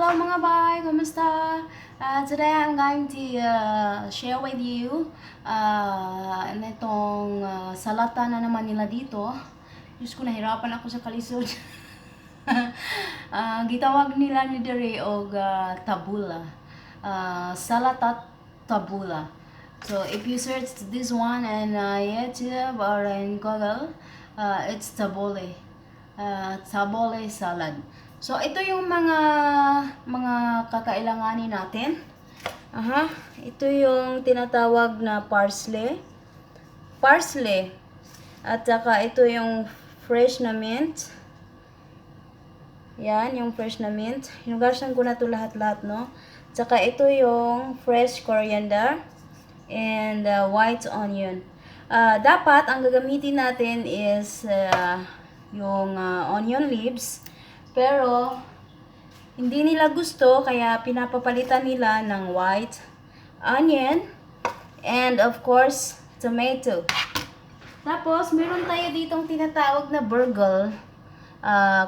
Hello mga bay, kumusta? Today I'm going to share with you nitong salata na naman nila dito. Diyos ko, nahirapan ako sa kalisod. Gitawag nila ni Dere og tabula. Salata tabula. So if you search this one in YouTube or in Google, it's tabule. Tabule salad. So ito yung mga kakailanganin natin. Ito yung tinatawag na parsley. Parsley. At saka ito yung fresh na mint. Yan, yung fresh na mint. Hinugasan ko na to lahat-lahat, no? Saka ito yung fresh coriander and white onion. Dapat ang gagamitin natin is yung onion leaves. Pero hindi nila gusto kaya pinapapalitan nila ng white onion and of course tomato. Tapos meron tayo ditong tinatawag na burgle.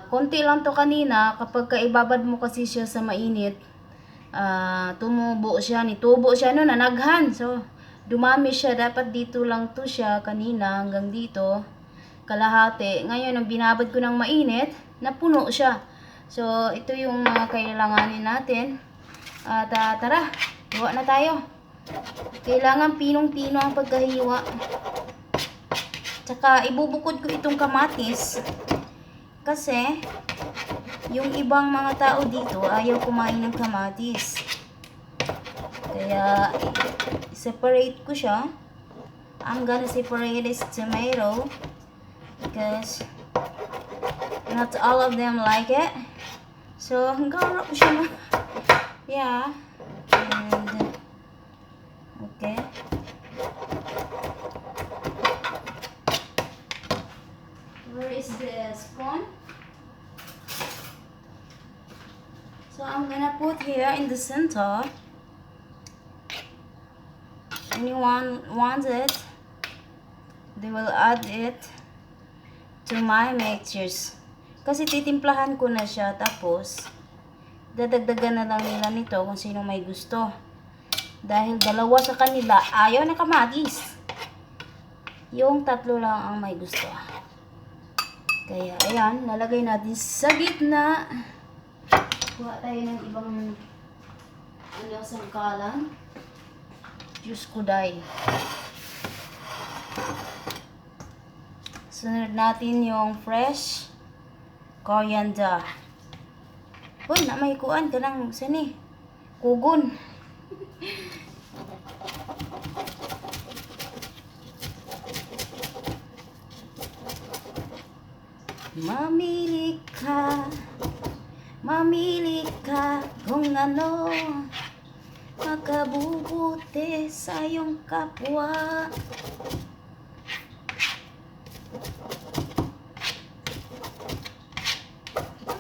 Konti lang to kanina, kapag kaibabad mo kasi siya sa mainit, tumubo siya, nitubo siya no, nanaghan. So dumami siya, dapat dito lang to siya kanina hanggang dito kalahati. Ngayon nung binabad ko ng mainit, napuno siya. So ito yung mga kailanganin natin. At tara, hiwa na tayo. Kailangan pinong-pino ang pagkahiwa. Tsaka ibubukod ko itong kamatis kasi yung ibang mga tao dito ayaw kumain ng kamatis. Kaya separate ko siya. I'm gonna separate this tomato because not all of them like it. So hanggang ko siya na. Yeah. And okay. Where is the spoon? So I'm gonna put here in the center. Anyone wants it, they will add it to my mixtures. Kasi titimplahan ko na siya, tapos dadagdagan na lang nila nito kung sino may gusto. Dahil dalawa sa kanila ayaw na kamatis. Yung tatlo lang ang may gusto. Kaya ayan, lalagay natin sa gitna. Kuha tayo ng ibang sangkalan. Diyos ko day. Sunod natin yung fresh coriander. Uy, na may kuan ka ng sini. Kugon. Mamili ka kung ano makabubuti sa iyong kapwa.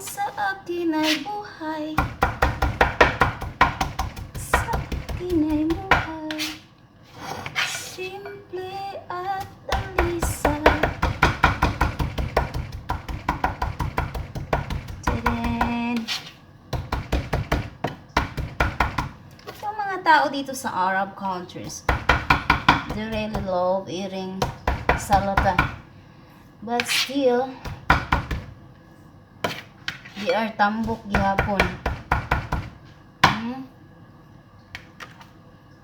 Sa akin ay buhay, sa akin ay buhay, simple at dalisay. Yung mga tao dito sa Arab countries, they really love eating salata, but still di are tambok gihapon.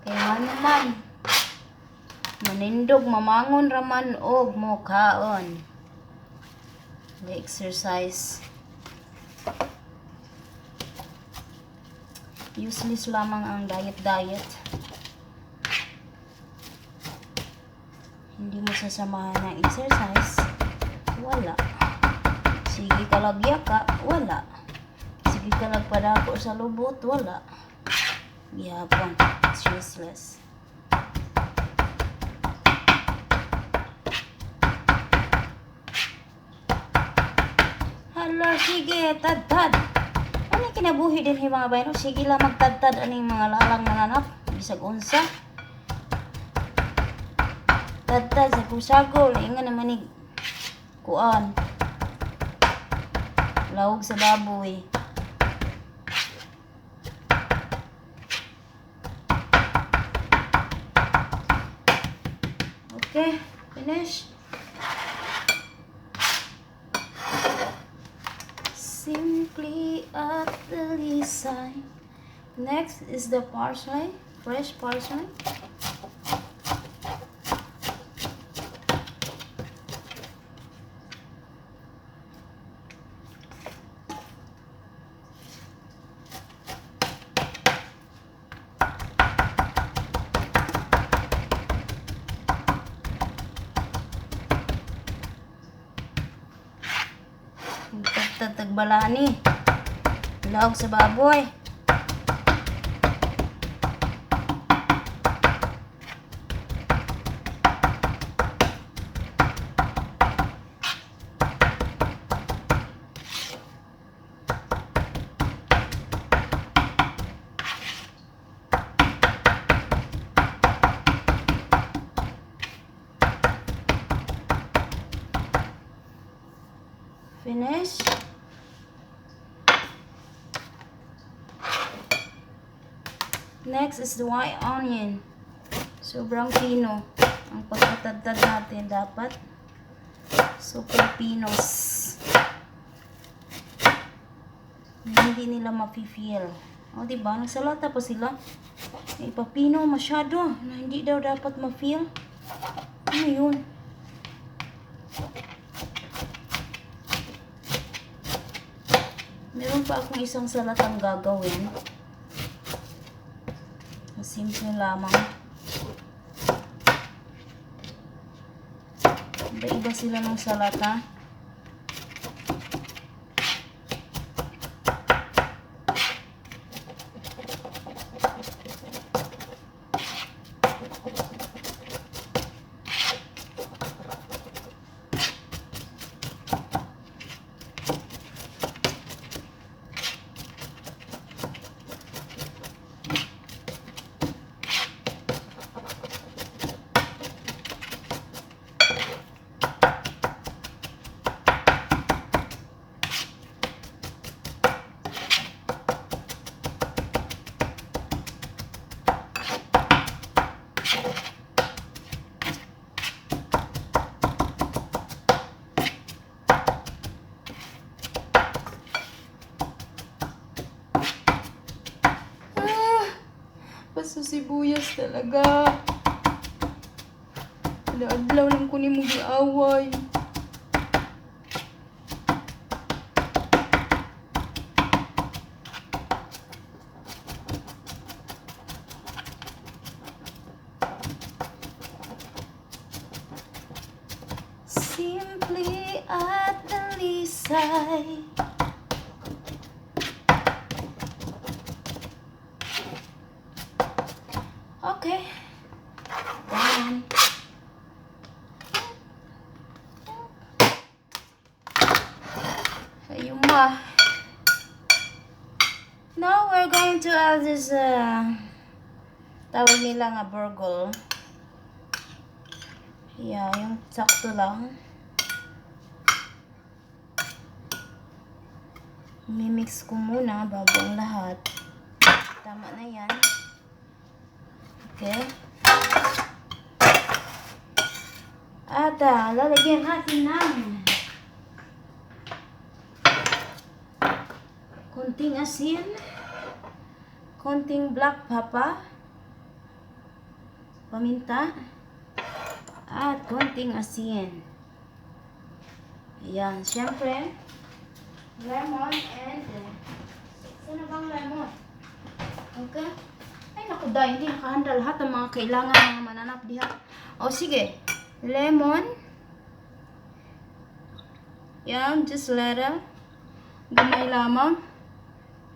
Kaya naman manindog mamangon raman og mokaon. Exercise. Useless lamang ang diet. Hindi mo sasamahan ng exercise, wala. Sige ka lagya ka, wala. Sige ka lagpadako sa lubot, wala. Gihapon, it's useless. Hala, sige, tad. Ano kinabuhi din yung mga bayano? Sige lang magtad-tad aning mga lalang nananap. Bisag unsa. Tad-tad sa kusagol. Inga naman ni kuan. Lawog sa baboy. finish. Simply at the side. Next is the parsley, fresh parsley. Tagbalani. Laog sa baboy. Finish. Next is the white onion. Sobrang pino. Ang pagkatadtad natin dapat super pinos. Hindi nila mafe-feel. O diba? Nagsalata pa sila. Ipapino masyado na hindi daw dapat ma-feel. Ano yun? Meron pa akong isang salatang gagawin. Simple lamang. Iba-iba sila ng salata. Basta sibuyas talaga. Adlaw lang ko ni mo giaway. Simply at the side. Okay. Done. Ayun ba. Now we're going to add this tawag nila nga burgle. Yeah, yung sakto lang. Mimix ko muna bago ang lahat. Tama na yan. Okay. At lalagyan natin ng konting asin, konting black pepper, paminta, at konting asin. Ayan, syempre, lemon and saan na bang lemon? Okay. Ay, naku dahil hindi nakahanda lahat ng mga kailangan mga mananap diha. O, sige. Lemon. Yan, just little. Gamay lamang.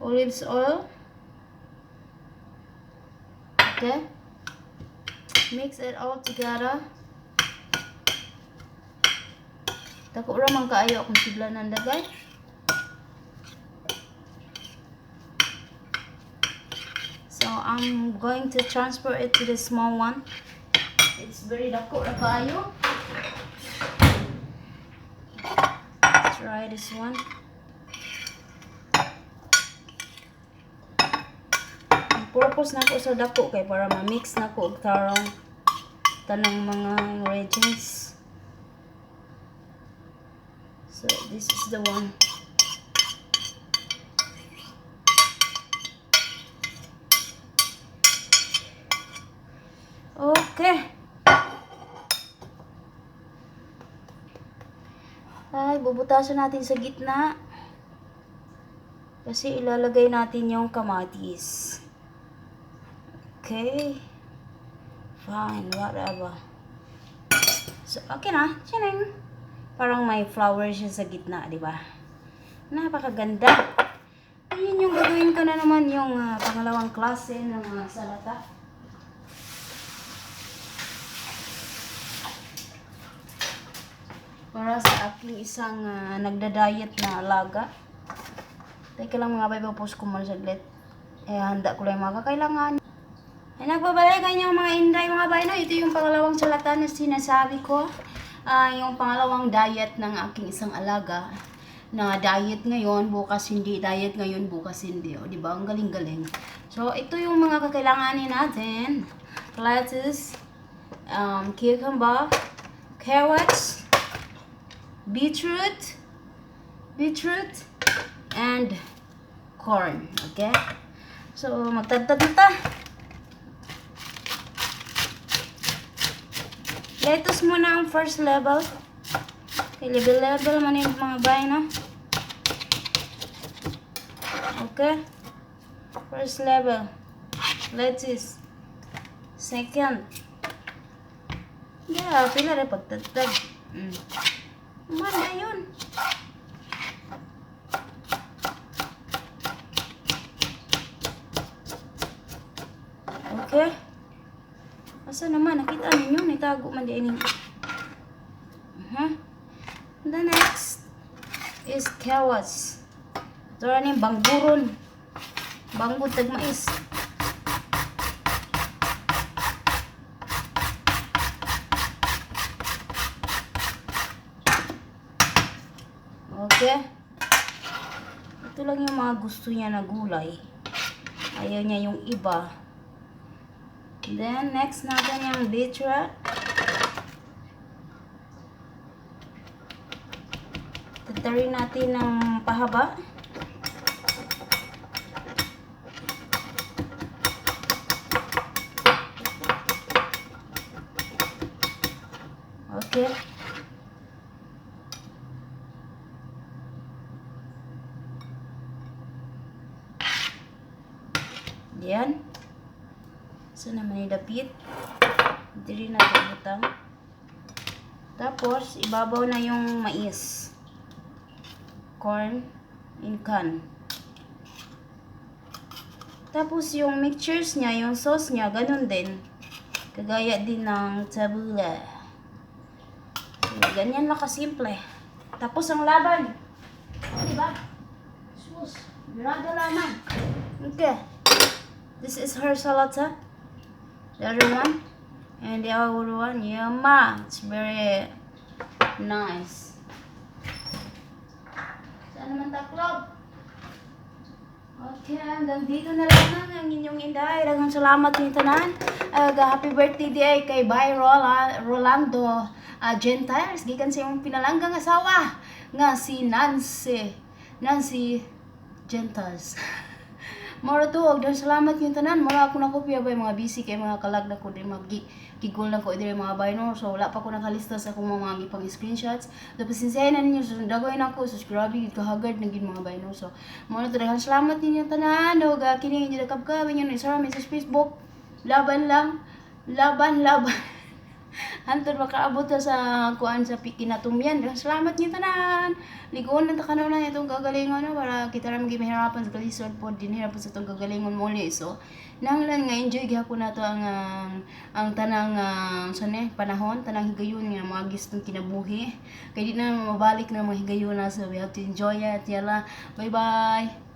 Olives oil. Okay. Mix it all together. Dako ra man kaayo kung sigla ng dagay. So I'm going to transfer it to the small one. It's very dako ra kaayo. Let's try this one. Ang purpose na ko sa dako kay para ma-mix na ko og tarong tanang mga ingredients. So this is the one. Okay. Ay, bubutasan natin sa gitna. Kasi ilalagay natin yung kamatis. Okay. Fine, whatever. So, okay na. Tcharing! Parang may flower siya sa gitna, di ba? Napakaganda. Ayun yung gagawin ko na naman yung pangalawang klase ng salata. Para sa aking isang nagda-diet na alaga. Teka lang mga bay, post ko muna saglit. Handa ko lang yung mga kakailangan. Ay, nagbabalik kanyang mga inday mga bay, no? Ito yung pangalawang salata na sinasabi ko. Yung pangalawang diet ng aking isang alaga. Na diet ngayon, bukas hindi. Diet ngayon, bukas hindi. O, diba? Ang galing-galing. So, ito yung mga kakailanganin natin. Lettuce, cucumber, carrots, beetroot, and corn. Okay? So, magtadtad na ta. Lettuce muna ang first level. Okay, level man yung mga bay, no? Okay? First level. Lettuce. Second. Yeah, pila rin pagtadtad. Manda yun. Okay. Asa naman? Nakita ninyo? Nitago man di ini. The next is carrots. Ito rin yung bangburon. Bangbud tag mais. Okay. Ito lang yung mga gusto niya na gulay. Ayaw niya yung iba. Then, next natin yung beetroot. Tatarin natin ng pahaba. Okay. Yan. So, naman idapit. Diri natin butang. Tapos, ibabaw na yung mais. Corn in can. Tapos, yung mixtures niya, yung sauce niya, ganun din. Kagaya din ng tabula. So, ganyan lang kasimple. Tapos, ang laban. Diba? Sus, birada lamang. Okay. This is her salata. The other one. And the other one, yumma. It's very nice. Saan naman taklob? Okay, hanggang dito na lang ang inyong inday. Daghang salamat ng tanan. Happy birthday di ay kay Bay Rolando Gentiles. Gikan sa iyong pinalanggang asawa nga si Nancy Gentiles. Mora to, og salamat yung tanan. Mora ako na kopya ba mga busy kay mga kalag na ko din magigol na ko dire mga bayno. So wala pa ko nakalista sa akong mga gipang screenshots. Tapos sinsayan na ninyo so dagoy na ko so grabe gid kahagard na gid mga bayno. So mora to daghang salamat ninyo tanan. Og kini inyo nakabkabin yun sa sa Facebook. Laban lang. Laban. Hantod makaabot sa kuan sa kinatumyan. Salamat niyo tanan. Ligon lang ta kanuna itong gagalingon no para kita ra magihirapan sa kalisod pod dinhirapan sa itong gagalingon muli. So nanglan nga enjoy gyapon nato ang tanang panahon, tanang higayon nga mga gistong kinabuhi. Kay di na mabalik na mga higayon na so we have to enjoy it. Yala. Bye-bye.